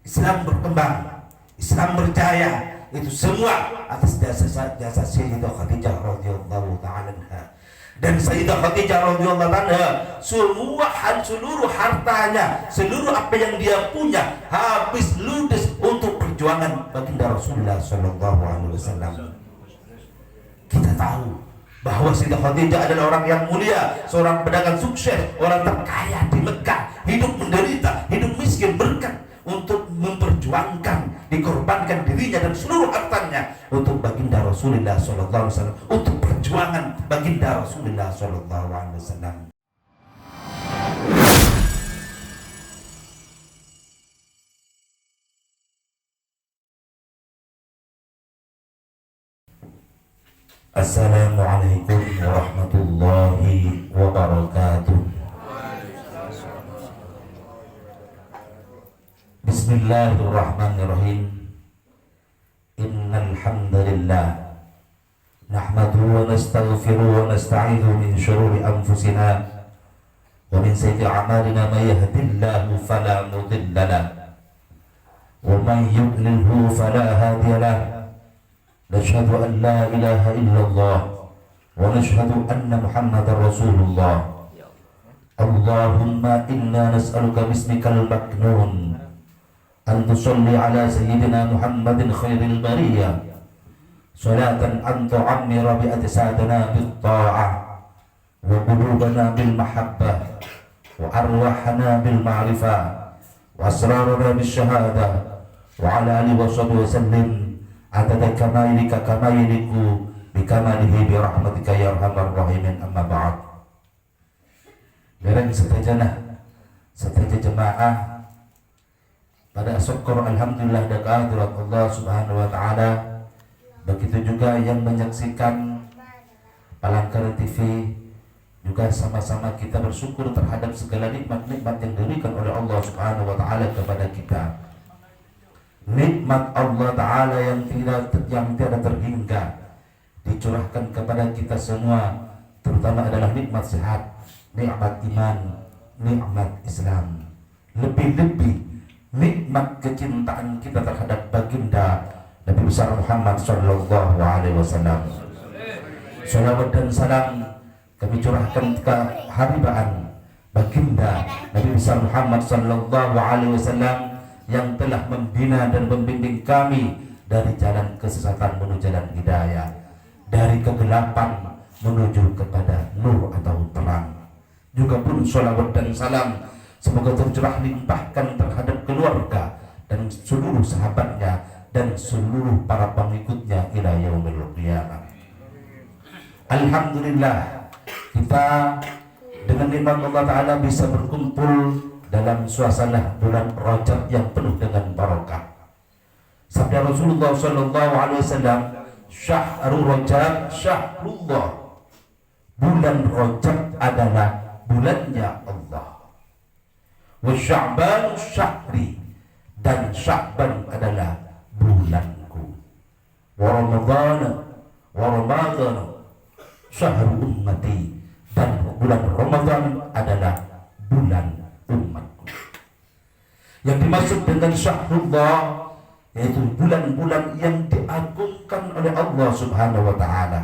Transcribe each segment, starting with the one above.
Islam berkembang, Islam berjaya, itu semua atas jasa Sayyidah Khadijah radhiyallahu ta'ala anha. Dan Sayyidah Khadijah radhiyallahu anha seluruh hartanya, seluruh apa yang dia punya habis ludes untuk perjuangan baginda Rasulullah sallallahu alaihi wasallam. Kita tahu bahwa Sayyidah Khadijah adalah orang yang mulia, seorang pedagang sukses, orang terkaya di Mekah, hidup menderita, hidup miskin berkat untuk memperjuangkan, dikorbankan dirinya dan seluruh hartanya untuk baginda Rasulullah sallallahu alaihi wasallam, untuk perjuangan baginda Rasulullah sallallahu alaihi wasallam. Assalamualaikum warahmatullahi wabarakatuh. Bismillahirrahmanirrahim. Innal hamdalillah nahmaduhu wa nastaghfiruhu wa nasta'idhu min shururi anfusina wa min sayyiati a'malina may yahdihillahu fala mudilla lahu wa may yudlilhu fala hadiya lahu. Nashhadu an la ilaha illallah wa nashhadu anna Muhammadar Rasulullah. Allahumma inna nas'aluka bismikal maknun an tusalli ala sayyidina Muhammadin khairil bariyah salatan an tu'ammira bi ajsadana bit ta'ah wa qulubana bil mahabbah wa arwahana bil ma'rifah wa asrarana bis syahadah wa ala alihi wa sahbihi wa sallim adada kamailika kamailiku bikamalihi birahmatika ya arhamar rahimin. Amma ba'd. Dereng setelah jemaah pada syukur alhamdulillah dekat Allah subhanahu wa ta'ala. Begitu juga yang menyaksikan Palangkaraya TV, juga sama-sama kita bersyukur terhadap segala nikmat-nikmat yang diberikan oleh Allah subhanahu wa ta'ala kepada kita. Nikmat Allah Ta'ala yang tiada terhingga dicurahkan kepada kita semua, terutama adalah nikmat sehat, nikmat iman, nikmat Islam, lebih-lebih nikmat kecintaan kita terhadap baginda Nabi besar Muhammad sallallahu alaihi wasallam. Salawat dan salam kami curahkan ke haribaan baginda Nabi besar Muhammad sallallahu alaihi wasallam yang telah membina dan membimbing kami dari jalan kesesatan menuju jalan hidayah, dari kegelapan menuju kepada nur atau terang. Juga pun sholawat dan salam semoga tercurah limpahkan terhadap keluarga dan seluruh sahabatnya dan seluruh para pengikutnya ila yaumil qiyamah. Alhamdulillah, kita dengan nikmat Allah Ta'ala bisa berkumpul dalam suasana bulan Rajab yang penuh dengan barakah. Sabda Rasulullah sallallahu alaihi wasallam, syahrul Rajab syahrullah. Bulan Rajab adalah bulannya Allah. Wa Sya'ban syahri, dan Sya'ban adalah bulanku. Wa Ramadan syahrul ummati, dan bulan Ramadan adalah bulan umatku. Yang dimaksud dengan syahrullah yaitu bulan-bulan yang diagungkan oleh Allah subhanahu wa ta'ala.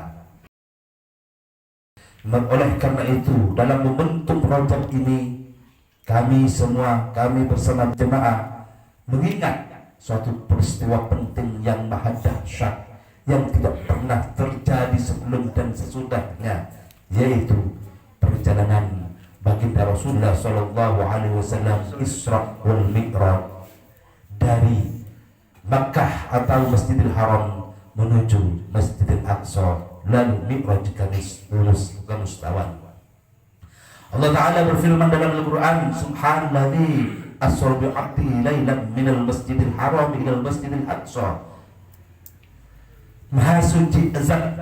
Oleh karena itu dalam momentum Rajab ini kami bersama jemaah mengingat suatu peristiwa penting yang maha dahsyat yang tidak pernah terjadi sebelum dan sesudahnya, yaitu perjalanan baginda Rasulullah sallallahu alaihi wasallam Isra wal Mi'raj dari Makkah atau Masjidil Haram menuju Masjidil Aqsa, lalu Mi'raj ke mustawan. Allah Ta'ala berfirman dalam Al-Quran, subhanalladzi asra bi 'abdihi lailan minal Masjidil Haram ilal Masjidil Aqsa. Maha suci Zat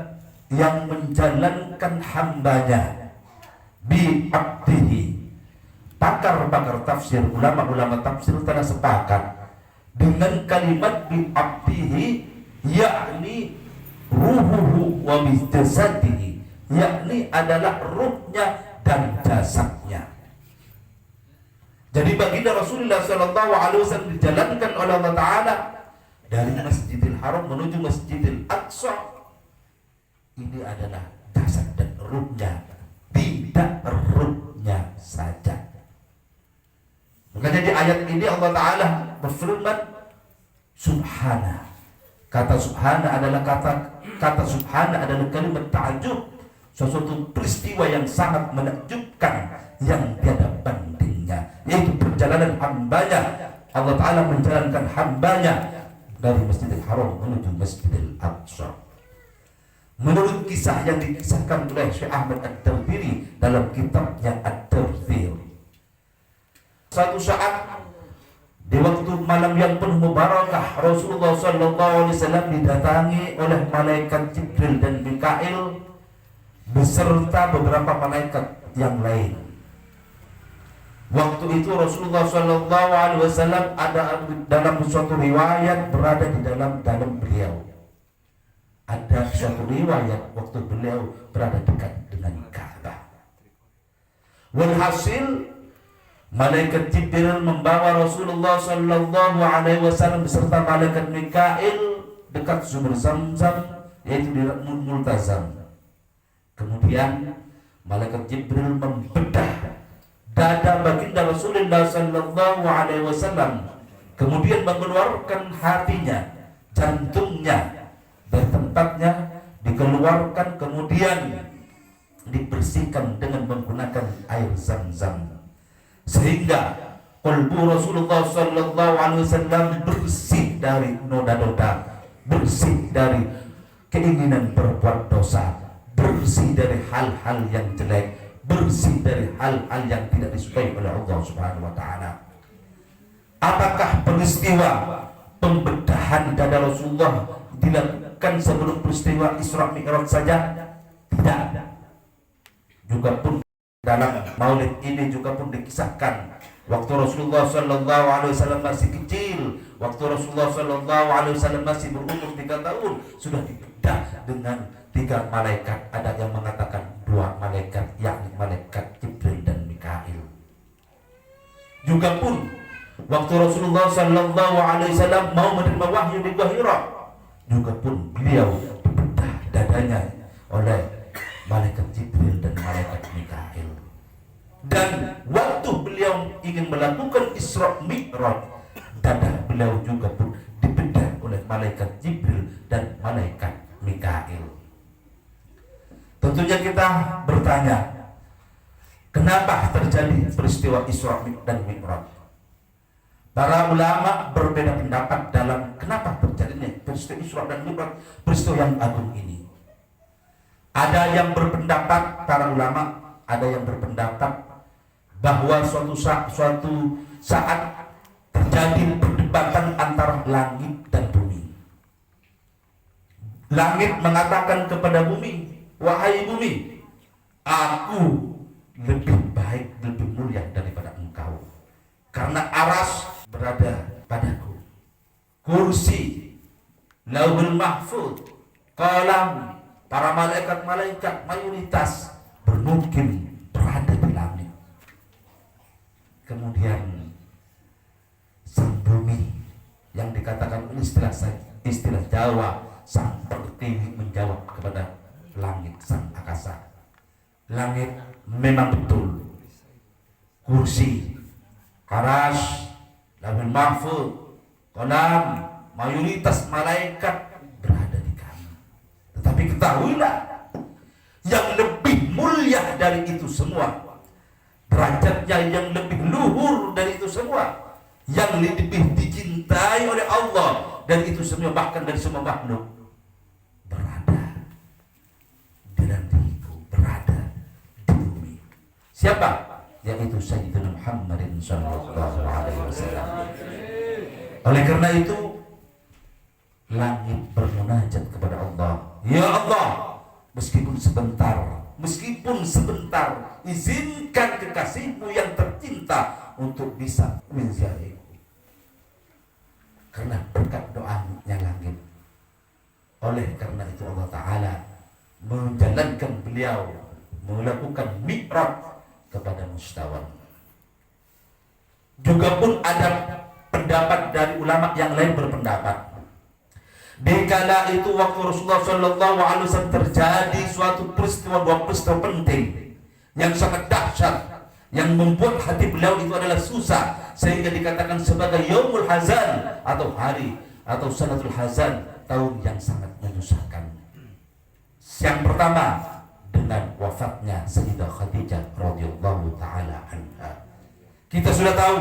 yang menjalankan hambanya bi abdihi. Pakar-pakar tafsir, ulama-ulama tafsir telah sepakat dengan kalimat bi abdihi, yakni ruhuhu wa bi jasadihi, yakni adalah ruhnya dan jasadnya. Jadi baginda Rasulullah Shallallahu Alaihi Wasallam dijalankan oleh Allah Taala dari Masjidil Haram menuju Masjidil Aqsa. Ini adalah dasar dan ruhnya, tidak ruhnya saja. Makanya di ayat ini Allah Taala berfirman Subhana. Kata Subhana adalah kata Subhana adalah kalimat ta'ajub, sesuatu peristiwa yang sangat menakjubkan yang tiada bandingnya, yaitu perjalanan hambanya. Allah Ta'ala menjalankan hambanya dari Masjidil Haram menuju Masjidil Aqsa. Menurut kisah yang dikisahkan oleh Syekh Ahmad Ad-Dardiri dalam kitabnya Ad-Dardir, suatu saat di waktu malam yang penuh mubarakah, Rasulullah SAW didatangi oleh malaikat Jibril dan Mikail beserta beberapa malaikat yang lain. Waktu itu Rasulullah SAW ada dalam suatu riwayat berada di dalam beliau. Ada suatu riwayat waktu beliau berada dekat dengan Ka'bah. Walhasil malaikat Jibril membawa Rasulullah Sallallahu Alaihi Wasallam beserta malaikat Mikail dekat sumber Zamzam, yaitu di Multazam. Kemudian malaikat Jibril membedah dada baginda Rasulullah Sallallahu Alaihi Wasallam, kemudian mengeluarkan hatinya, jantungnya dari tempatnya, dikeluarkan kemudian dibersihkan dengan menggunakan air Zamzam, sehingga qalbu Rasulullah Sallallahu Alaihi Wasallam bersih dari noda-noda, bersih dari keinginan berbuat dosa, bersih dari hal-hal yang jelek, bersih dari hal-hal yang tidak disukai oleh Allah Subhanahu Wa Taala. Apakah peristiwa pembedahan dada Rasulullah dilakukan sebelum peristiwa Isra Mi'raj saja? Tidak. Juga pun dalam maulid ini juga pun dikisahkan waktu Rasulullah Sallallahu Alaihi Wasallam masih kecil, waktu Rasulullah Sallallahu Alaihi Wasallam masih berumur 3 tahun, sudah dibedah dengan 3 malaikat. Ada yang mengatakan 2 malaikat, yakni malaikat Jibril dan Mikail. Juga pun waktu Rasulullah Sallallahu Alaihi Wasallam mau menerima wahyu di Gua Hira, juga pun beliau dibedah dadanya oleh malaikat Jibril dan malaikat Mikail. Dan waktu beliau ingin melakukan Isra Mi'raj, dada beliau juga pun dibedah oleh malaikat Jibril dan malaikat Mikail. Tentunya kita bertanya, kenapa terjadi peristiwa Isra dan Mi'raj? Para ulama berbeda pendapat dalam kenapa terjadinya peristiwa Isra dan Mi'raj, peristiwa yang agung ini. Ada yang berpendapat, para ulama ada yang berpendapat bahwa suatu saat terjadi perdebatan antara langit dan bumi. Langit mengatakan kepada bumi, wahai bumi, aku lebih baik, lebih mulia daripada engkau, karena aras berada padaku, kursi, lauhul mahfud, qalam, para malaikat mayoritas bermukim berada di langit. Kemudian sang bumi yang dikatakan istilah Jawa, sang pertiwi menjawab kepada langit, sang akasa, langit memang betul, kursi, aras, lauhul mahfud, qalam, mayoritas malaikat berada di kami. Tetapi ketahuilah, yang lebih mulia dari itu semua, derajatnya yang lebih luhur dari itu semua, yang lebih dicintai oleh Allah dari itu semua, bahkan dari semua makhluk, berada di diriku, berada di bumi. Siapa? Yaitu Sayyidina Muhammadin Sallallahu Alaihi Wasallam. Oleh karena itu, langit bermunajat kepada Allah, ya Allah, meskipun sebentar, izinkan kekasihmu yang tercinta untuk bisa menziarahiku. Karena berkat doanya langit. Oleh karena itu Allah Ta'ala menjalankan beliau melakukan mi'raj kepada mustawan. Juga pun ada pendapat dari ulama yang lain berpendapat di kala itu waktu Rasulullah SAW terjadi suatu peristiwa, dua peristiwa penting yang sangat dahsyat, yang membuat hati beliau itu adalah susah, sehingga dikatakan sebagai Yaumul Hazan atau hari atau Sanatul Hazan, tahun yang sangat menyusahkan. Yang pertama dengan wafatnya Sayyidah Khadijah radhiyallahu taala anha. Kita sudah tahu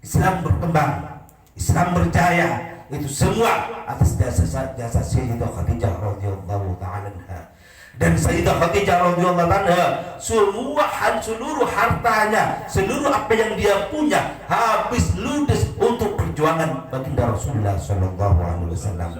Islam berkembang, Islam berjaya, itu semua atas jasa Sayyidah Khadijah radhiyallahu taala anha. Dan Sayyidah Khadijah radhiyallahu anha seluruh hartanya, seluruh apa yang dia punya habis ludes untuk perjuangan baginda Rasulullah sallallahu alaihi wasallam.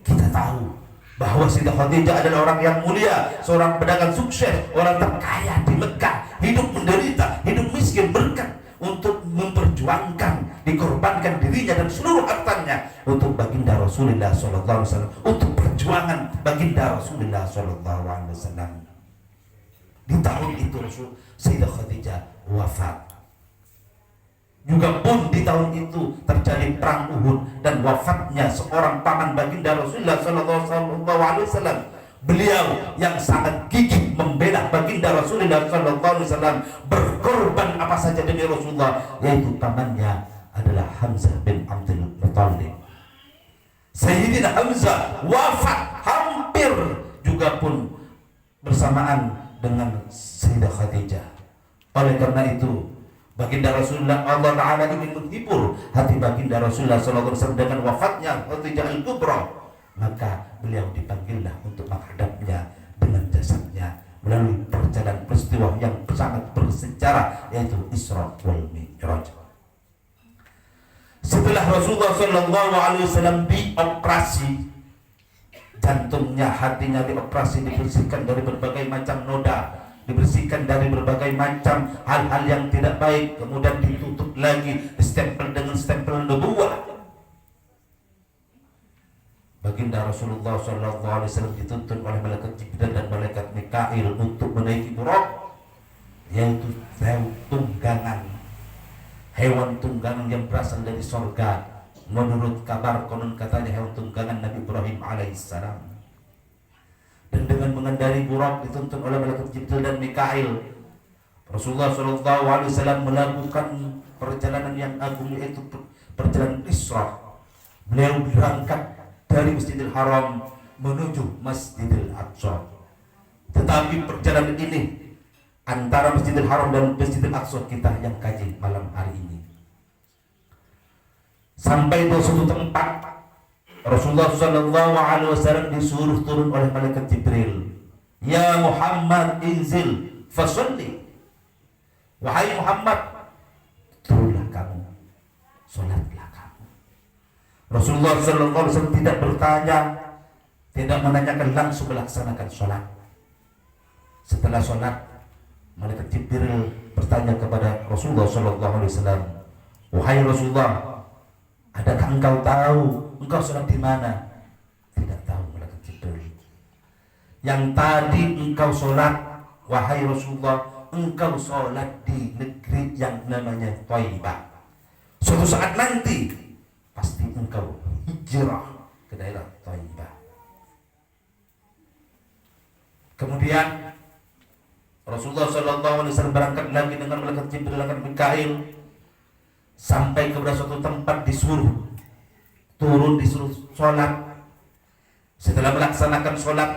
Kita tahu bahwa Sayyidah Khadijah adalah orang yang mulia, seorang pedagang sukses, orang terkaya di Mekah, hidup menderita, hidup miskin berkat untuk memperjuangkan, dikorbankan dirinya dan seluruh hartanya untuk baginda Rasulullah sallallahu alaihi wasallam, untuk perjuangan baginda Rasulullah sallallahu alaihi wasallam. Di tahun itu Sayyidah Khadijah wafat. Juga pun di tahun itu terjadi perang Uhud dan wafatnya seorang paman baginda Rasulullah sallallahu alaihi wasallam. Beliau yang sangat gigih membela baginda Rasulullah sallallahu alaihi wasallam, berkorban apa saja demi Rasulullah, yaitu pamannya adalah Hamzah bin Abdul Muttalib. Sayyidina Hamzah wafat hampir juga pun bersamaan dengan Sayyidah Khadijah. Oleh karena itu baginda Rasulullah, Allah Ta'ala ingin menghibur hati baginda Rasulullah sallallahu alaihi wasallam dengan wafatnya Khadijah al-Kubra, maka beliau dipanggillah untuk menghadapnya dengan jasadnya melalui perjalanan peristiwa yang sangat bersejarah, yaitu Isra wal Mi'raj. Setelah Rasulullah sallallahu alaihi wasallam dioperasi jantungnya, hatinya dioperasi, dibersihkan dari berbagai macam noda, dibersihkan dari berbagai macam hal-hal yang tidak baik, kemudian ditutup lagi, distempel dengan stempel nubuwah. Baginda Rasulullah SAW dituntun oleh malaikat Jibril dan malaikat Mikail untuk menaiki Buraq, yaitu hewan tunggangan yang berasal dari sorga. Menurut kabar konon katanya hewan tunggangan Nabi Ibrahim alaihissalam. Dan dengan mengendari Buraq dituntun oleh malaikat Jibril dan Mikail, Rasulullah SAW melakukan perjalanan yang agung, yaitu perjalanan Isra. Beliau berangkat dari Masjidil Haram menuju Masjidil Aqsa. Tetapi perjalanan ini antara Masjidil Haram dan Masjidil Aqsa kita yang kaji malam hari ini. Sampai di suatu tempat Rasulullah SAW disuruh turun oleh malaikat Jibril. Ya Muhammad inzil fasalli. Wahai Muhammad, turunlah kamu, salatlah. Rasulullah SAW tidak bertanya, tidak menanyakan, langsung melaksanakan sholat. Setelah sholat, malaikat Jibril bertanya kepada Rasulullah SAW, wahai Rasulullah, adakah engkau tahu engkau sholat di mana? Tidak tahu malaikat Jibril. Yang tadi engkau sholat, wahai Rasulullah, engkau sholat di negeri yang namanya Thaibah. Suatu saat nanti pasti engkau hijrah ke daerah Thaibah. Kemudian Rasulullah SAW berangkat lagi dengan malaikat Jibril dan Mikail sampai ke suatu tempat, disuruh turun, disuruh sholat. Setelah melaksanakan sholat,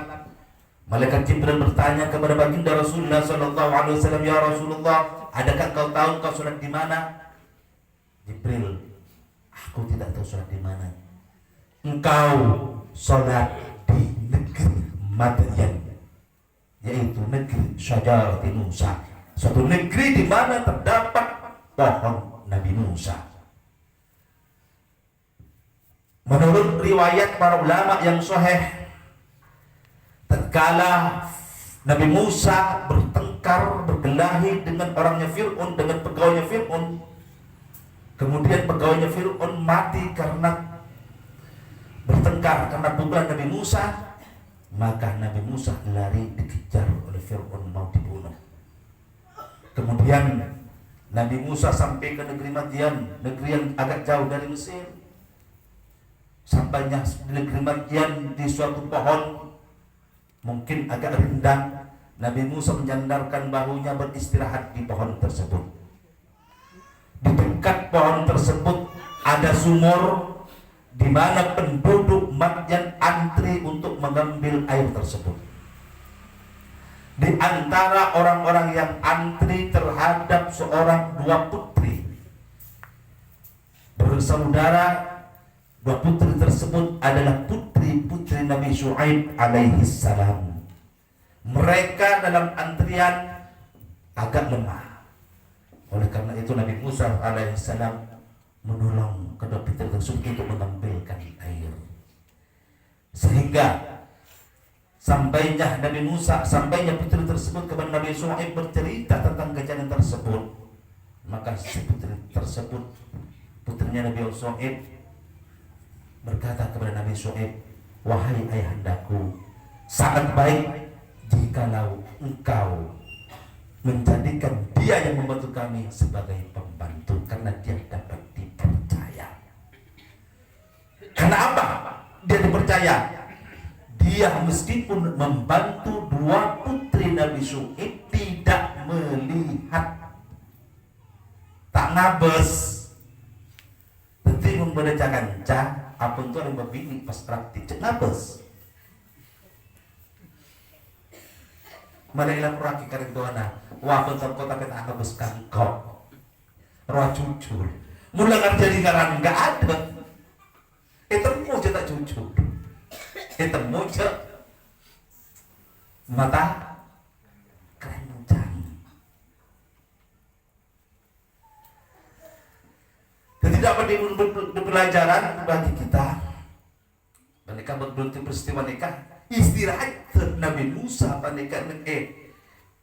malaikat Jibril bertanya kepada baginda Rasulullah SAW, ya Rasulullah, adakah kau tahu kau sholat di mana? Jibril, aku tidak tahu sholat di mana. Engkau sholat di negeri Madyan, yaitu negeri Syajarati Musa, suatu negeri di mana terdapat pohon Nabi Musa. Menurut riwayat para ulama yang sahih, tatkala Nabi Musa bertengkar, berkelahi dengan orangnya Fir'aun, dengan pegawainya Fir'aun, kemudian pegawainya Fir'aun mati karena bertengkar, karena pukulan Nabi Musa, maka Nabi Musa lari, dikejar oleh Fir'aun, mau dibunuh. Kemudian Nabi Musa sampai ke negeri Madian, negeri yang agak jauh dari Mesir. Sampainya di negeri Madian di suatu pohon mungkin agak rindang, Nabi Musa menyandarkan bahunya beristirahat di pohon tersebut. Di dekat pohon tersebut ada sumur di mana penduduk Madian antri untuk mengambil air tersebut. Di antara orang-orang yang antri terhadap dua putri bersaudara. Dua putri tersebut adalah putri-putri Nabi Syuaib alaihi salam. Mereka dalam antrian agak lemah. Oleh karena itu Nabi Musa alaihi salam menolong kedua putri tersebut untuk mengambilkan air. Sehingga sampainya putri tersebut kepada Nabi Syuaib bercerita tentang kejadian tersebut, maka si putri tersebut, putrinya Nabi Syuaib, berkata kepada Nabi Syuaib, wahai ayahandaku, sangat baik jikalau engkau menjadikan dia yang membantu kami sebagai pembantu, karena dia dapat dipercaya. Karena apa dia dipercaya? Dia meskipun membantu dua putri Nabi Syuaib tidak melihat, tak ngabes, penting membedakan apa itu yang berbini pas praktik cek ngabes. Malailah kuraki karek doana, wah bentar kota kita ngabes kangkok, roh jujur, mula jadi ngaran nggak ada. Itu mau tak jujur, itu mau mata kencang. Jadi dapat di pelajaran bagi kita. Mereka berbentuk peristiwa nikah istirahat Nabi Musa panika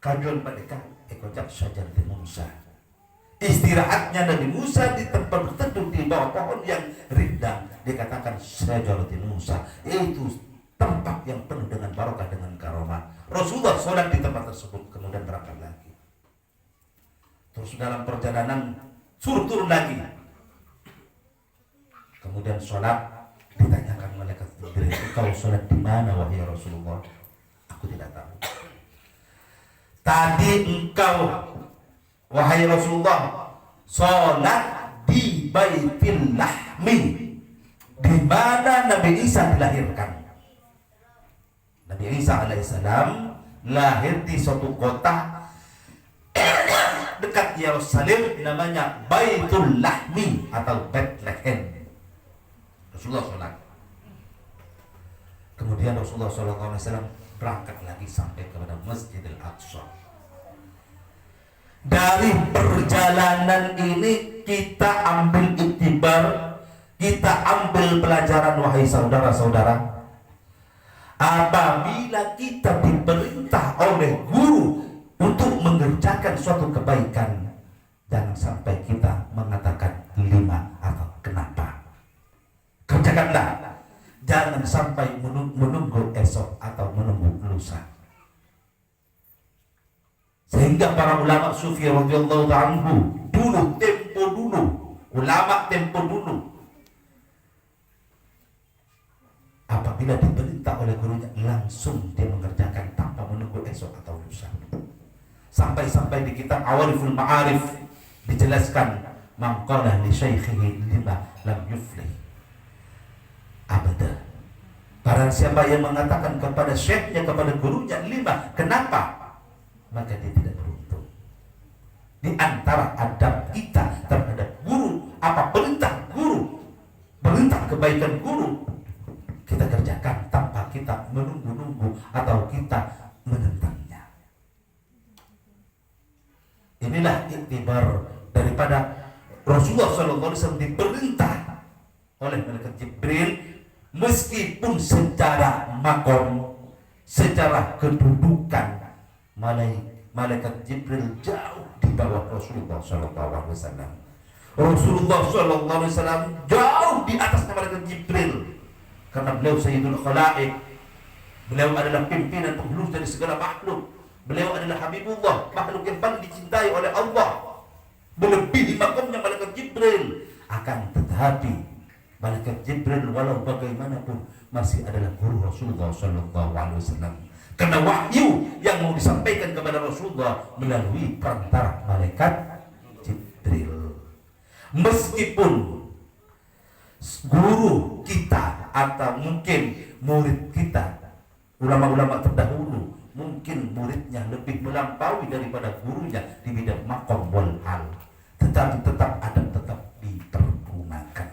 kajian mereka ekojak saja di Musa. Istirahatnya Nabi Musa di tempat berteduh di bawah pohon yang rindang, dikatakan Syajaratul Musa, yaitu tempat yang penuh dengan barokah, dengan karomah. Rasulullah sholat di tempat tersebut, kemudian berangkat lagi. Terus dalam perjalanan suruh turun lagi. Kemudian sholat, ditanyakan malaikat Jibril, engkau sholat di mana wahai Rasulullah? Aku tidak tahu. Tadi engkau wahai Rasulullah sholat di Baitul Lahmi, di mana Nabi Isa dilahirkan. Nabi Isa alaihissalam lahir di suatu kota dekat Yerusalem namanya Baitul Lahmi atau Bethlehem. Rasulullah sholat. Kemudian Rasulullah SAW berangkat lagi sampai kepada Masjidil Aqsa. Dari perjalanan ini kita ambil iktibar, kita ambil pelajaran wahai saudara-saudara. Apabila kita diperintah oleh guru untuk mengerjakan suatu kebaikan, jangan sampai kita mengatakan lima atau kenapa. Kerjakanlah, jangan sampai menunggu esok atau menunggu lusa. Sehingga para ulama sufi radhiyallahu anhu ulama tempo dulu, apabila diperintah oleh gurunya langsung dia mengerjakan tanpa menunggu esok atau lusa. Sampai-sampai di kitab Awariful Ma'arif dijelaskan, man qala li syaikhihi lima lam yuflih abada. Barang siapa yang mengatakan kepada syekhnya, kepada gurunya lima, kenapa? Maka dia tidak beruntung. Di antara adab kita terhadap guru, apa perintah guru, perintah kebaikan guru, kita kerjakan tanpa kita menunggu-nunggu atau kita menentangnya. Inilah iktibar daripada Rasulullah SAW diperintah oleh malaikat Jibril, meskipun secara makom, secara kedudukan malaikat Jibril jauh di bawah Rasulullah SAW. Rasulullah SAW jauh di atas malaikat Jibril, karena beliau Sayyidul Khalaiq, beliau adalah pimpinan penghulu dari segala makhluk. Beliau adalah Habibullah, makhluk yang paling dicintai oleh Allah, melebihi makamnya malaikat Jibril. Akan tetapi malaikat Jibril walau bagaimanapun masih adalah guru Rasulullah Sallallahu Alaihi Wasallam. Karena wahyu yang mau disampaikan kepada Rasulullah melalui perantara malaikat Jibril. Meskipun guru kita atau mungkin murid kita, ulama-ulama terdahulu, mungkin muridnya lebih melampaui daripada gurunya di bidang maqam wal hal, tetapi tetap adab tetap dipergunakan.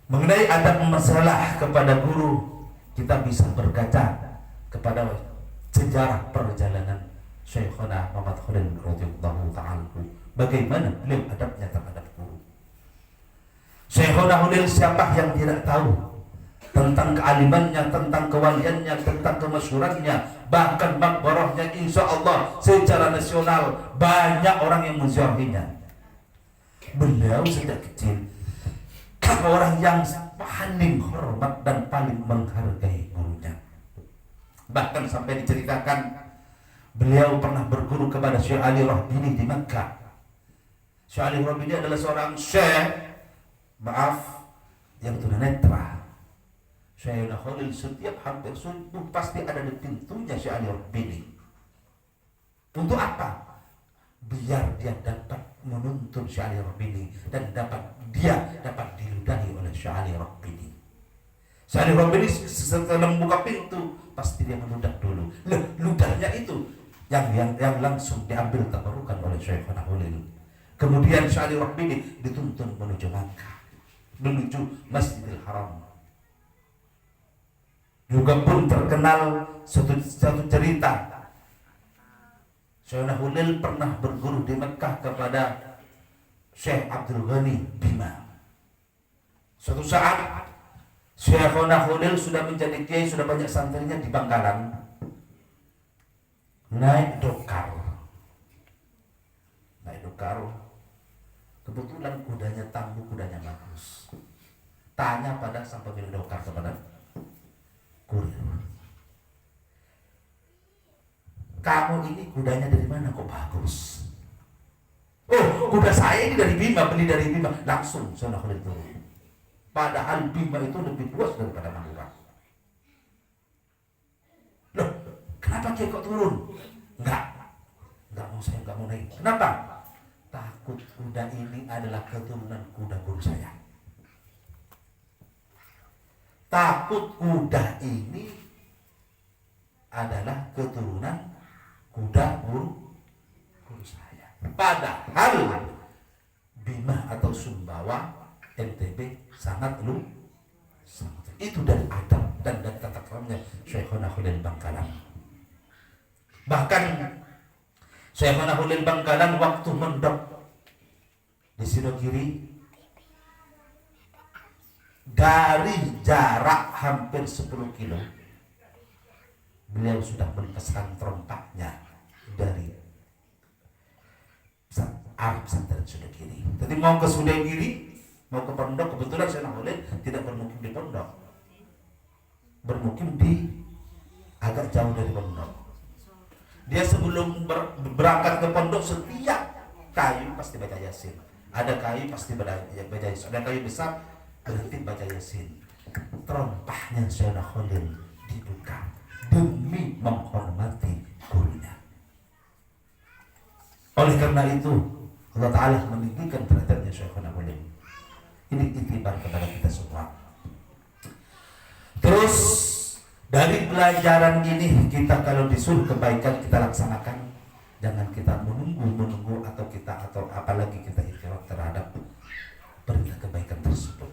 Mengenai adab masalah kepada guru, kita bisa berkaca kepada sejarah perjalanan Syekhona Muhammad Khalil radhiyallahu ta'ala, bagaimana beliau adabnya terhadap guru. Syekhona Khalil siapa yang tidak tahu tentang kealimannya, tentang kewaliannya, tentang kemasyhurannya, bahkan makbarahnya insya Allah secara nasional banyak orang yang menziarahinya. Beliau sejak kecil orang yang paling hormat dan paling menghargai gurunya. Bahkan sampai diceritakan beliau pernah berguru kepada Syekh Ali Rahbini di Makkah. Syekh Ali Rahbini adalah seorang syekh, yang tunanetra. Syekh Khalil setiap hampir subuh pasti ada di pintunya Syekh Ali Rahbini. Untuk apa? Biar dia dapat menuntun Syekh Ali Rahbini dan dapat diludahi oleh Syekh Ali Rahbini. Syekh Ali Rahbini setelah membuka pintu pasti dia meludah dulu. Ludahnya itu yang langsung diambil tabarukan oleh Syekh Khalil. Kemudian Syekh Ali Rahbini dituntun menuju Makkah, menuju Masjidil Haram. Juga pun terkenal satu cerita, Syekh Khalil pernah berguru di Mekah kepada Syekh Abdul Ghani Bima. Suatu saat Syekh Khalil sudah menjadi kiai, sudah banyak santrinya di Bangkalan, naik dokar. Kebetulan kudanya tangguh, kudanya bagus. Tanya pada sang pemilik dokar kepada kurir, kamu ini kudanya dari mana kok bagus? Oh, kuda saya ini dari Bima, beli dari Bima. Langsung Syekh Khalil turun. Padahal Bima itu lebih luas daripada Madura. Loh, kenapa Kiai kok turun? Enggak mau, saya enggak mau naik. Kenapa? Takut kuda ini adalah keturunan kuda guru saya. Takut kuda ini adalah keturunan kuda guru saya. Padahal Bima atau Sumbawa NTB sangat itu dari adab dan tata keramnya Syekhona Khalil Bangkalan. Bahkan Syekhona Khalil Bangkalan waktu mendok di Sidogiri, dari jarak hampir 10 kilo beliau sudah melepaskan terompaknya dari Arab Santan Sidogiri. Jadi mau ke Sidogiri, mau ke pondok, kebetulan Syekh Khalil tidak bermukim di pondok, bermukim di agak jauh dari pondok. Dia sebelum berangkat ke pondok, setiap kayu pasti baca Yasin. Ada kayu pasti baca Yasin. Ada kayu besar berhenti baca Yasin. Terompahnya Syekh Khalil dibuka demi menghormati gurunya. Oleh karena itu Allah Ta'ala meninggikan derajatnya Syekh Khalil. Ini itibar kepada kita semua. Terus dari pelajaran ini, kita kalau disuruh kebaikan kita laksanakan. Jangan kita menunggu atau apalagi kita ikhtiar terhadap perintah kebaikan tersebut.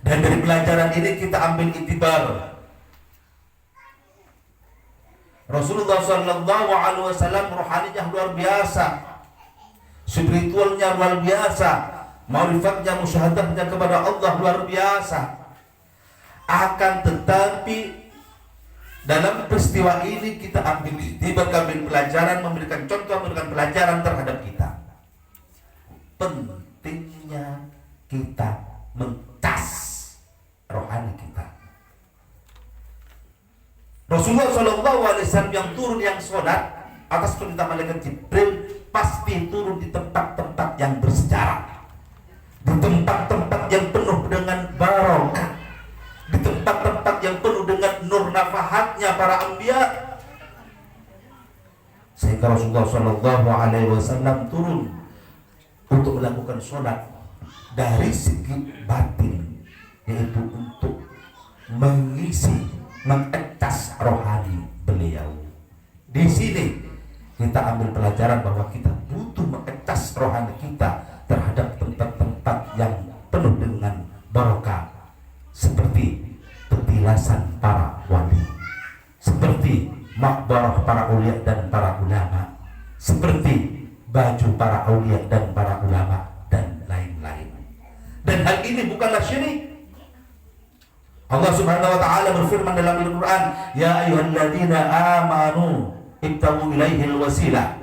Dan dari pelajaran ini kita ambil itibar. Rasulullah Sallallahu Alaihi Wasallam rohaninya luar biasa, spiritualnya luar biasa, ma'rifatnya, musyahadahnya kepada Allah luar biasa. Akan tetapi dalam peristiwa ini kita ambil pelajaran, memberikan contoh, memberikan pelajaran terhadap kita. Pentingnya kita mencas rohani kita. Rasulullah SAW yang turun yang sholat atas perintah malaikat Jibril pasti turun di tempat-tempat yang bersejarah, di tempat-tempat yang penuh dengan barokah, di tempat-tempat yang penuh dengan nur nafahatnya para anbiya. Sehingga Rasulullah SAW turun untuk melakukan sholat dari segi batin, yaitu untuk mengisi, mengecas rohani beliau. Di sini kita ambil pelajaran bahwa kita butuh mengecas rohani kita terhadap tempat-tempat yang penuh dengan barokah, seperti petilasan para wali, seperti makbarah para ulia dan para ulama, seperti baju para aulia dan para ulama, dan lain-lain. Dan hal ini bukanlah syirik. Allah Subhanahu wa taala berfirman dalam Al-Qur'an, "Ya ayyuhalladzina amanu ibtagu ilaihil wasilah."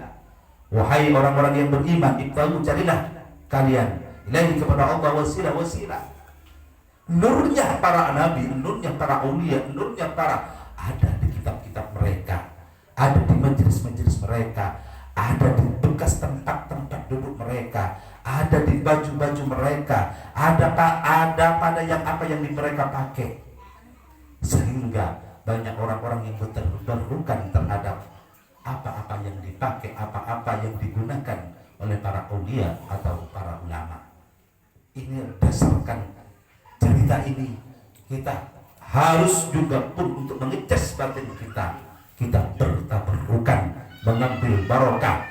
Wahai orang-orang yang beriman, ibtagu, carilah kalian ilaihi kepada Allah wasilah. Nurnya para nabi, nurnya para aulia, nurnya para ada di kitab-kitab mereka, ada di majelis-majelis mereka, ada di bekas tempat-tempat duduk mereka, ada di baju-baju mereka, ada pada yang apa yang mereka pakai. Sehingga banyak orang-orang yang berterukan terhadap apa-apa yang dipakai, apa-apa yang digunakan oleh para aulia atau para ulama. Ini berdasarkan cerita ini, kita harus juga pun untuk mengecas batin kita bertabarukan, mengambil barokah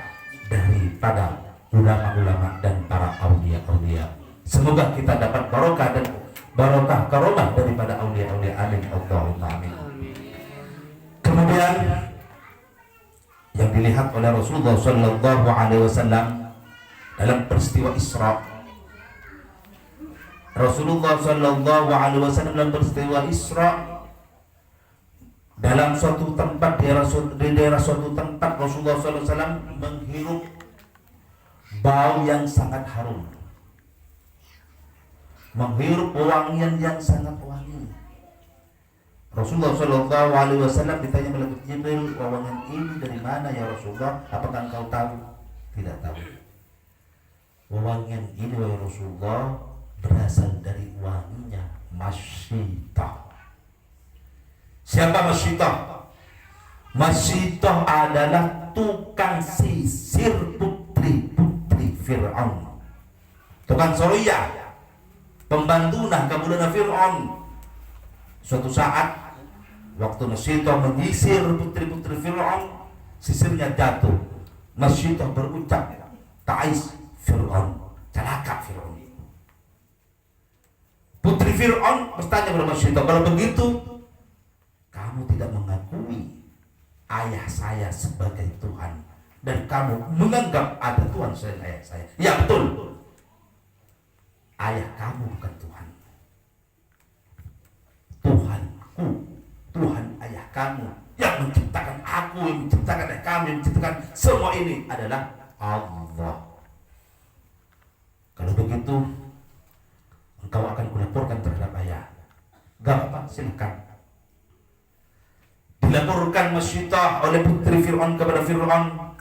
daripada ulama-ulama dan para aulia-aulia. Semoga kita dapat barokah dan barokah karomah daripada aulia-aulia. Amin, Allahumma amin. Kemudian yang dilihat oleh Rasulullah SAW dalam peristiwa Isra. Rasulullah SAW dalam peristiwa Isra, dalam suatu tempat di daerah suatu tempat Rasulullah SAW menghirup bau yang sangat harum, menghirup wangian yang sangat wangi. Rasulullah SAW ditanya malaikat Jibril, wangian ini dari mana ya Rasulullah? Apakah engkau tahu? Tidak tahu. Wangian ini ya Rasulullah berasal dari wanginya masyitah. Siapa masyitah? Masyitah adalah tukang sisir putri-putri Fir'aun, tukang Suriah, pembantu Nahkabulana Fir'aun. Suatu saat waktu Masyitah menyisir putri-putri Fir'aun, sisirnya jatuh. Masyitah berucap, ta'is Fir'aun, celaka Fir'aun. Putri Fir'aun bertanya kepada Masyitah, kalau begitu kamu tidak mengakui ayah saya sebagai Tuhan dan kamu menganggap ada Tuhan selain ayah saya. Ya betul, ayah kamu bukan Tuhan. Tuhanku, Tuhan ayah kamu yang menciptakan aku, yang menciptakan ayah kamu, yang menciptakan semua ini adalah Allah. Kalau begitu engkau akan kulaporkan terhadap ayah. Gak apa, silakan. Dilaporkan Masyitah oleh putri Fir'aun kepada Fir'aun.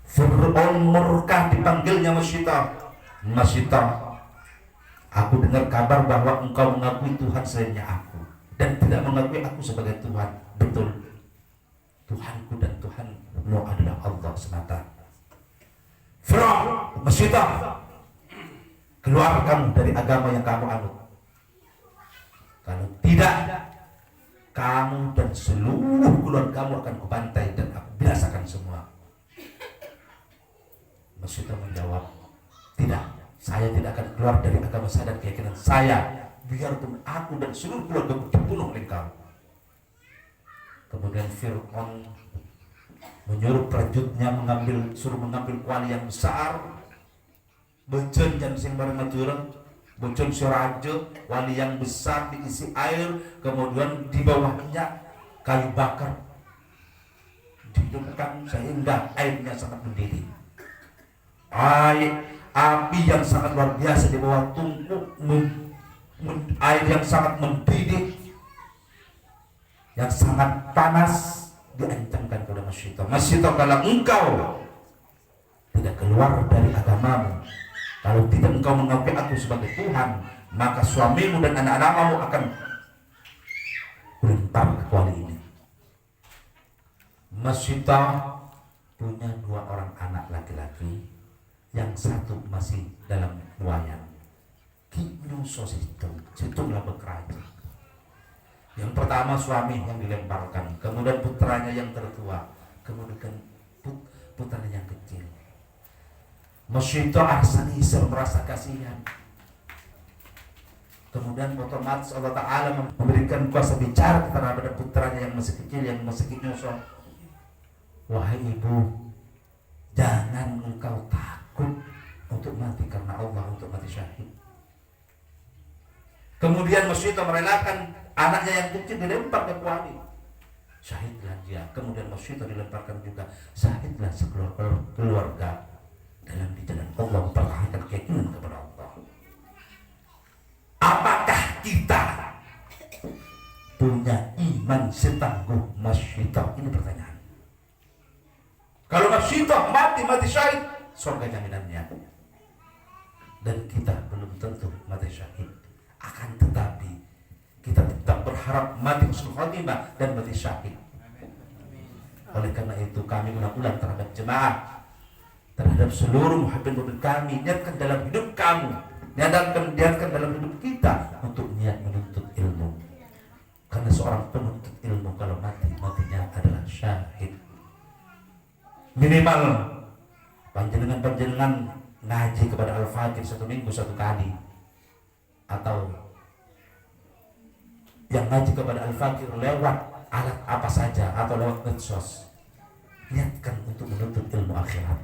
Fir'aun murka, dipanggilnya Masyitah. Masyitah, aku dengar kabar bahwa engkau mengakui Tuhan selainnya aku dan tidak mengakui aku sebagai Tuhan. Betul, Tuhanku dan Tuhanmu adalah Allah semata. Fir'aun, Masyitah, keluar kamu dari agama yang kamu anut. Kalau tidak, kamu dan seluruh keluargamu akan kubantai dan aku binasakan semua. Masyitah menjawab, tidak, saya tidak akan keluar dari agama saya dan keyakinan saya, biarpun aku dan seluruh keluargamu dibunuh oleh kamu. Kemudian Fir'aun menyuruh prajuritnya suruh mengambil kuali yang besar, bejen yang sing bareng maturang, bocor suraja, wali yang besar diisi air, kemudian di bawahnya kayu bakar dihidupkan sehingga airnya sangat mendidih. Api yang sangat luar biasa di bawah tungku, air yang sangat mendidih yang sangat panas diancamkan kepada masyito. Masyito, kalau engkau tidak keluar dari agamamu, kalau tidak engkau mengakui aku sebagai Tuhan, maka suamimu dan anak-anakmu akan lempar ke kuali ini. Masyito punya 2 orang anak laki-laki, yang satu masih dalam wayang. Ki nyuso situlah bekerja. Yang pertama suami yang dilemparkan, kemudian putranya yang tertua, kemudian putranya yang kecil. Masyito Ahsani merasa kasihan. Kemudian otomatis Allah Ta'ala memberikan kuasa bicara terhadap putranya yang masih kecil, yang masih nyuso. Wahai ibu, jangan engkau takut untuk mati karena Allah, untuk mati syahid. Kemudian Masyito merelakan anaknya yang kecil dilempar ke kuali. Syahidlah dia. Kemudian Masyito dilemparkan juga. Syahidlah sekeluarga dalam di jalan Allah, mempertahankan keyakinan kepada Allah. Apakah kita punya iman setangguh Masyito? Ini pertanyaan. Kalau Masyito mati syahid, surga jaminannya. Dan kita belum tentu mati syahid. Akan tetapi kita tetap berharap mati husnul khotimah dan mati syahid. Oleh karena itu kami ulang-ulang terhadap jemaah, terhadap seluruh muhibbin kami, niatkan dalam hidup kamu, niatkan dalam hidup kita untuk niat menuntut ilmu. Karena seorang penuntut ilmu kalau matinya adalah syahid. Minimal panjenengan ngaji kepada Al-Fajr 1 minggu 1 kali, atau yang ngaji kepada Al-Fajr lewat alat apa saja atau lewat medsos. Niatkan untuk menuntut ilmu akhirat.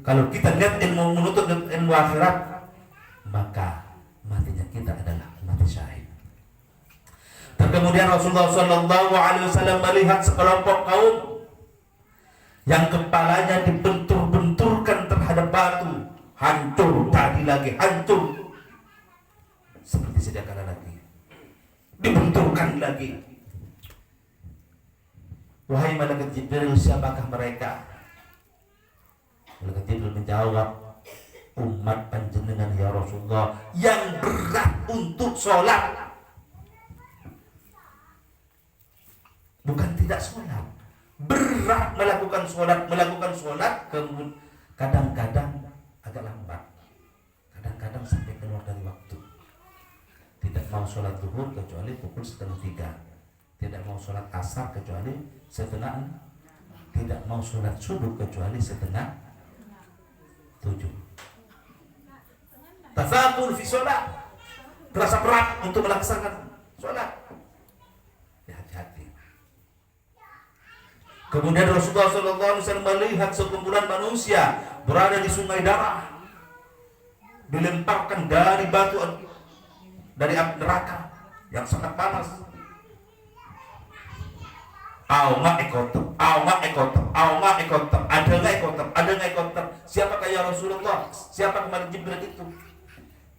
Kalau kita niat menuntut ilmu akhirat, maka matinya kita adalah mati syahid. Dan kemudian Rasulullah SAW melihat sekelompok kaum yang kepalanya dibentur-benturkan terhadap batu, hancur tadi lagi hancur seperti sedia kala lagi, dibenturkan lagi. Wahai malaikat Jibril, siapakah mereka? Malaikat Jibril menjawab, umat panjenengan ya Rasulullah yang berat untuk sholat. Bukan tidak sholat, berat melakukan sholat, kemudian kadang-kadang agak lambat, kadang-kadang sampai keluar dari waktu. Tidak mau sholat zuhur kecuali pukul 2:30, tidak mau sholat asar kecuali 5:30, tidak mau sholat subuh kecuali 6:30. Tafakul fi sholat, terasa berat untuk melaksanakan sholat. Hati-hati. Kemudian Rasulullah SAW melihat sekumpulan manusia berada di sungai darah, dilemparkan dari batu dari api neraka yang sangat panas. Auma ekotem. Ada nggak ekotem? Siapakah ya Rasulullah? Siapa kemarin Jibril itu?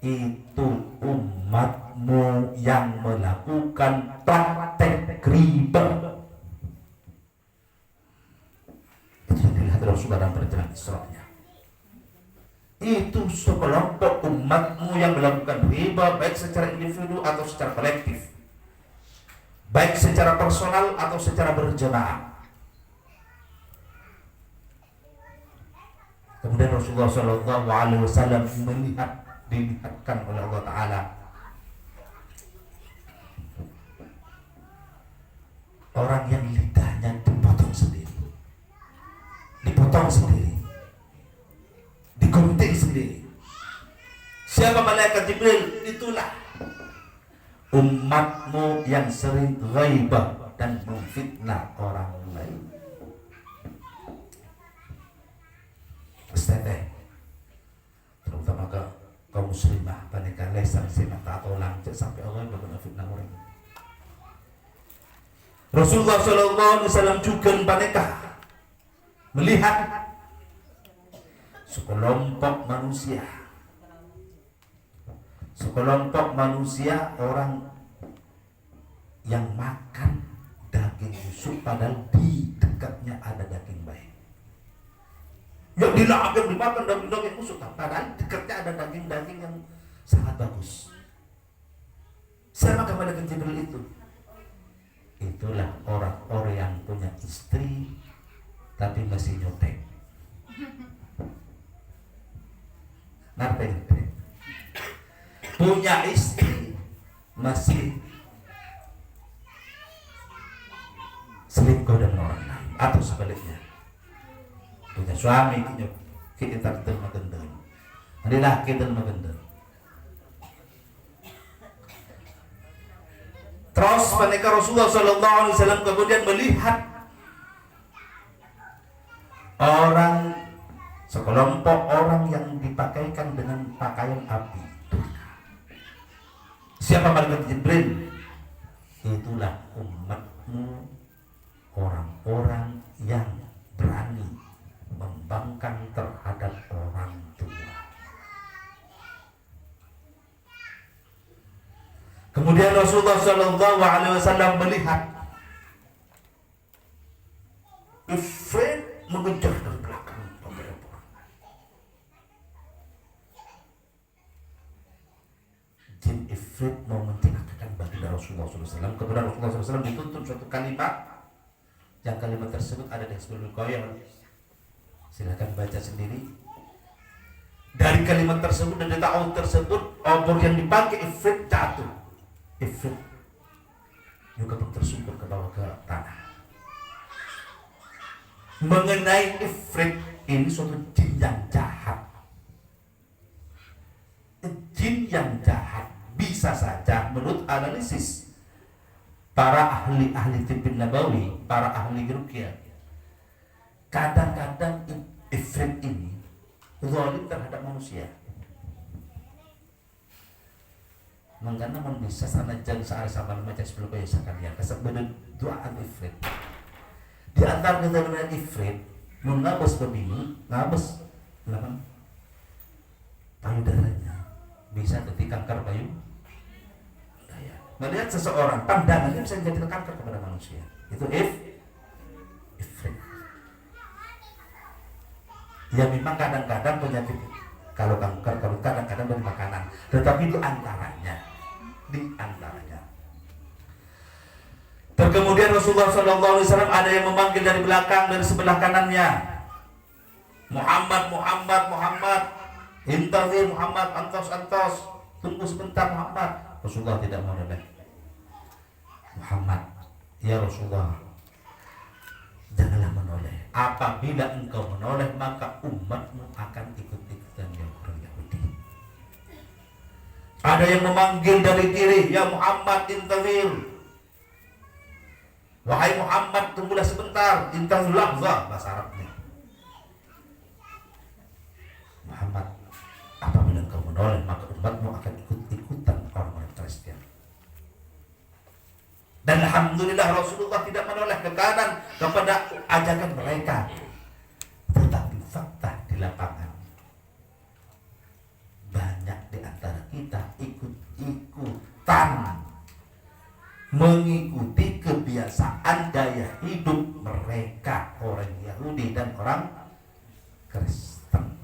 Itu umatmu yang melakukan praktek riba. Itu yang dilihat Rasulullah dalam perjalanan Isra-Nya. Itu sekelompok umatmu yang melakukan riba, baik secara individu atau secara kolektif, baik secara personal atau secara berjamaah. Kemudian Rasulullah SAW dilihatkan oleh Allah Ta'ala orang yang lidahnya dipotong sendiri, digunting sendiri. Siapa malaikat Jibril? Itulah umatmu yang sering ghaibah dan memfitnah orang lain. Esteteh, terutama ke kaum muslimah, panika lesan simak atau langcek sampai Allah bakal fitnah orang. Rasulullah SAW juga panika melihat sekelompok manusia orang yang makan busuk padahal di dekatnya ada daging baik. Yang dilahap dimakan daging-daging busuk, padahal dekatnya ada daging-daging yang sangat bagus. Sama kepada Jibril itu. Itulah orang-orang yang punya istri tapi masih nyontek. Ngerti? Punya istri masih selingkuh dengan orang lain atau sebaliknya. Punya suami kita terima gendeng. Ada laki terima gendeng. Terus ketika Rasulullah SAW kemudian melihat sekelompok orang yang dipakaikan dengan pakaian api. Siapa malaikat Jibril? Itulah umatmu, orang-orang yang berani membangkang terhadap orang tua. Kemudian Rasulullah SAW melihat Ifrit mengejar dari belakang beberapa orang. Jin Ifrit mau mencelakakan baginda Rasulullah SAW. Kemudian Rasulullah SAW dituntun suatu kalimat, yang kalimat tersebut ada di Hizbul Qayyim. Silakan baca sendiri. Dari kalimat tersebut dan ta'awud tersebut, obor yang dipakai Ifrit jatuh. Ifrit juga tersungkur ke bawah ke tanah. Mengenai Ifrit ini suatu jin yang jahat. Jin yang jahat bisa saja menurut analisis para ahli tibbin nabawi, para ahli ruqyah, kadang-kadang Ifrit ini zalim terhadap manusia. Mengana bisa sanajan saari sama macam sebelum kaya sekalian kesebut doaan Ifrit. Di antara keterangan Ifrit mengabus pembini, ngabus apa? Payudaranya bisa ketika kanker payudara. Melihat seseorang pandangannya bisa menjadi kanker kepada manusia. Itu Ifrit. Ya memang kadang-kadang penyakit kalau kanker, kalau kadang-kadang dari makanan, tetapi di antaranya. Kemudian Rasulullah SAW ada yang memanggil dari belakang, dari sebelah kanannya, Muhammad, intazir Muhammad, antos, tunggu sebentar Muhammad. Rasulullah tidak mau menoleh. Muhammad, ya Rasulullah, janganlah menoleh. Apabila engkau menoleh maka umatmu akan ikut-ikutan orang Yahudi. Ada yang memanggil dari kiri, ya Muhammad, intazir. Wahai Muhammad, tunggulah sebentar, intazir lahzah, bahasa Arabnya. Muhammad, apabila engkau menoleh maka umatmu akan ikut-ikutan orang-orang Kristen. Dan alhamdulillah Rasulullah tidak menoleh ke kanan kepada ajakan mereka. Tetapi fakta di lapangan, banyak di antara kita ikut-ikutan mengikuti kebiasaan gaya hidup mereka, orang Yahudi dan orang Kristen.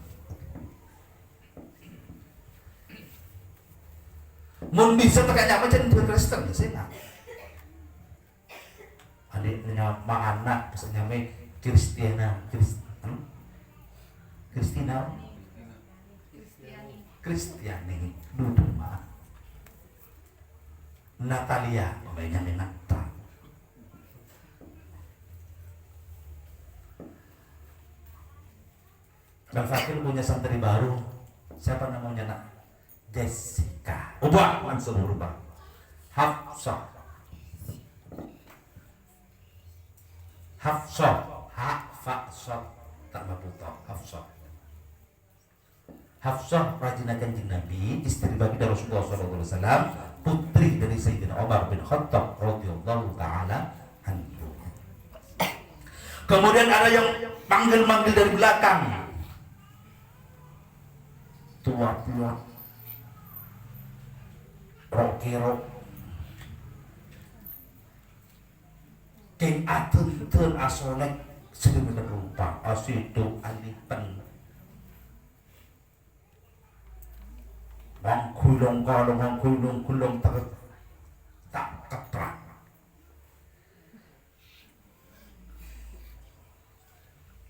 Mun bisa terkait macam itu Kristen di sini. Adiknya anak misalnya Kristiani duduk mah Natalia namanya Nata. Dan Fakir punya santri baru, siapa namanya nak? Jessica. Ubah langsung berubah. Hafsah, tak mabuta. Hafsah rajinah kanjeng Nabi, istri baginda Rasulullah SAW, putri dari Sayyidina Umar bin Khattab radhiyallahu taala anhu. Kemudian ada yang manggil-manggil dari belakang. Tua-tua, rock, King atun asolek sedemikian rupa asidu alipen wong gulung tak ketrak.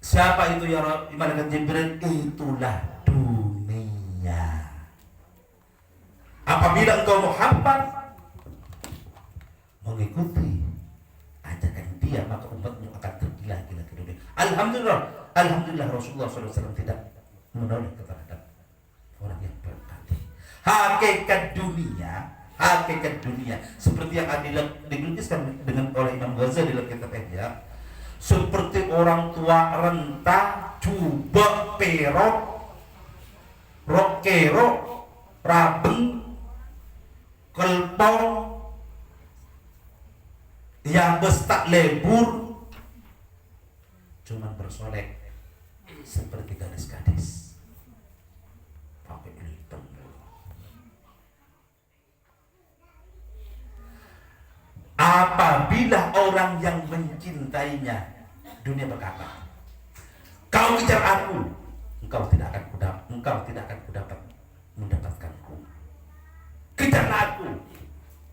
Siapa itu ya malaikat Jibril? Itulah dunia. Apabila engkau Muhammad mengikuti ajakan dia, maka umatmu akan tergila-gila ke dunia. Alhamdulillah Rasulullah SAW tidak menolak terhadap orang yang berkata hakikat dunia seperti yang dilukiskan dengan oleh Imam Ghazali dalam kitab Ihya, seperti orang tua renta jubah perok rok kerok rabeng kelpong yang bestak lebur cuman bersolek seperti gadis-gadis pakai hitam. Apabila orang yang mencintainya, dunia berkata, kau kejar aku, engkau tidak akan kudapat mendapatkanku. Kejar aku,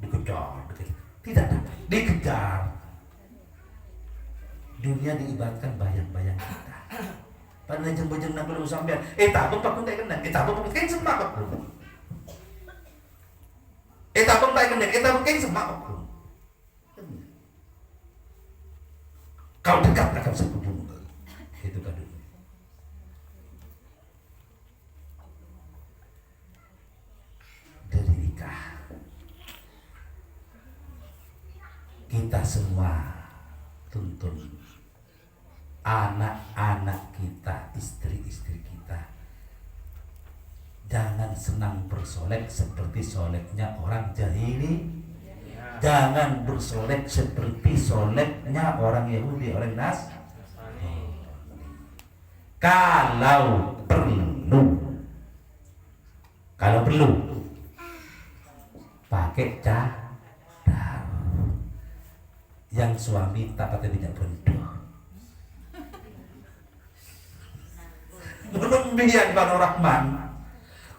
dikejar, tidak dapat, dikejar. Dunia diibaratkan bayang-bayang kita. Pada jeng-jeng nak belum sampai, tabung pakun tak kena, tabung pakun kain semak pakun. Tabung tak kena, tabung kain semak pakun. Kau dekat akan sekutumu. Itu kan dunia. Dari nikah kita semua tuntun anak-anak kita, istri-istri kita jangan senang bersolek seperti soleknya orang jahili. Jangan bersolek seperti soleknya orang Yahudi, orang Nasrani. Kalau perlu pakai cadar. Yang suami tak pakai minyak bodoh. Menumbian Bang Rahman.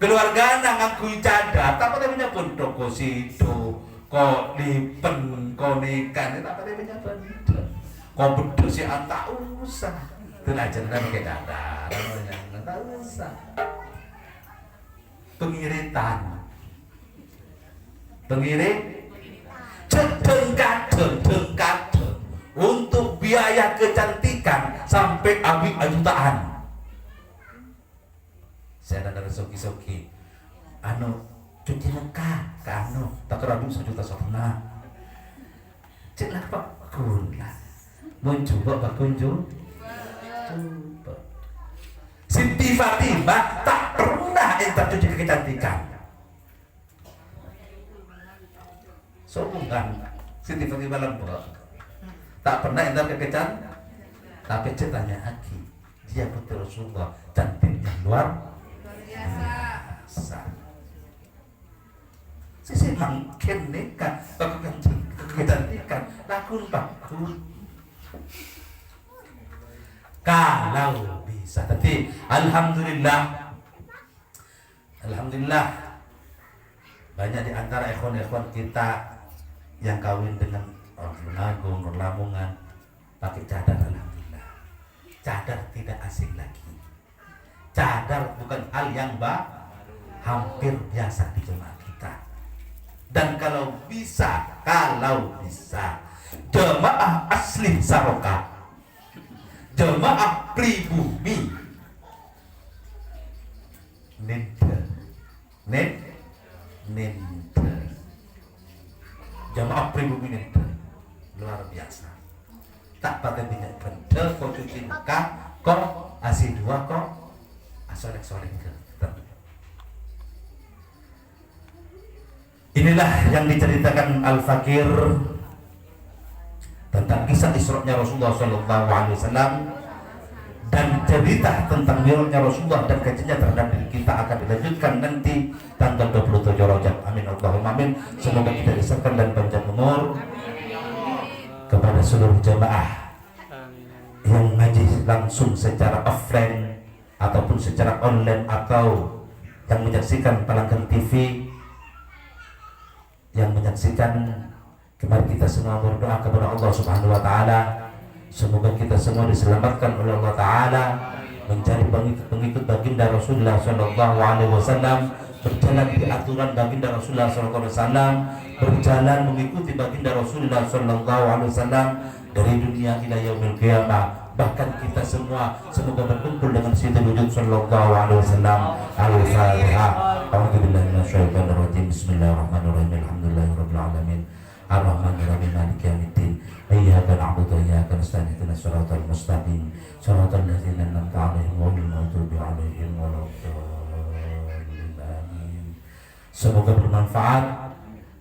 Keluarga ngaku cadar, tak pakai minyak bodoh kok situ. Kok lipen, kok nikan, tak pada banyak benda. Kok betul si tak usah. Itu aja nanti pakai cadar, tak usah. Pengiritan, cedeng untuk biaya kecantikan sampai abis jutaan. Saya ada soki-soki, cuci muka kanu tak kerabim 1,5 juta. Cek lah pak kun lah mau coba pak kunjung coba Siti Fatimah tak pernah entar cuci kecantikan sombongan Siti Fatimah lembut tak pernah entar kecantikan. Tapi ceritanya Aki dia putri Rasulullah cantiknya luar biasa. Saya makin nikah, kecantikan, lakun bakun. Kalau bisa, tapi alhamdulillah banyak di antara ikhwan-ikhwan kita yang kawin dengan orang Tulungagung, orang Lamongan pakai cadar. Alhamdulillah, cadar tidak asing lagi. Cadar bukan hal yang hampir biasa di jemaah kita. Dan kalau bisa jemaah asli Saroka, jemaah pribumi jemaah pribumi luar biasa. Tak pakai minyak benda, kau cuci muka, kau asi dua, kau asolek-solek ke. Inilah yang diceritakan Al-Fakir tentang kisah Isra-nya Rasulullah SAW dan cerita tentang Mi'rajnya Rasulullah dan kajiannya terhadap diri kita akan dilanjutkan nanti tanggal 27 Rajab. Amin Allahumma amin. Semoga kita disahkan dan panjang umur. kepada seluruh jamaah yang ngaji langsung secara offline ataupun secara online atau yang menyaksikan pelanggan TV, yang menyaksikan. Kemarin kita semua berdoa kepada Allah Subhanahu wa taala, semoga kita semua diselamatkan oleh Allah taala mencari pengikut baginda Rasulullah sallallahu alaihi wasallam, berjalan di aturan baginda Rasulullah sallallahu alaihi wasallam, berjalan mengikuti baginda Rasulullah sallallahu alaihi wasallam dari dunia ila yaumil qiyamah. Bahkan kita semua semoga berkumpul dengan Sayyidul Wujud sallallahu alaihi wasallam. Al-Fatihah. A'udzubillahi minasyaitonir rajim. Bismillahirrahmanirrahim. Alhamdulillahirabbil alamin. Ar-Rahmanir-Rahim. Maliki yaumiddin. Iyyaka na'budu wa iyyaka nasta'in. Ihdinas siratal mustaqim. Siratal ladzina an'amta 'alaihim ghairil maghdubi 'alaihim waladdallin. Amin. Semoga bermanfaat.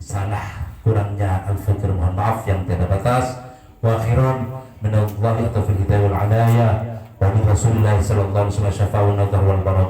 Salah kurangnya al-fikr mohon maaf yang tiada batas. Wa akhiran minallahi taufiq hidayah wal 'alaya wa min Rasulillah sallallahu alaihi wasallam syafa'un nadhar wal barakah.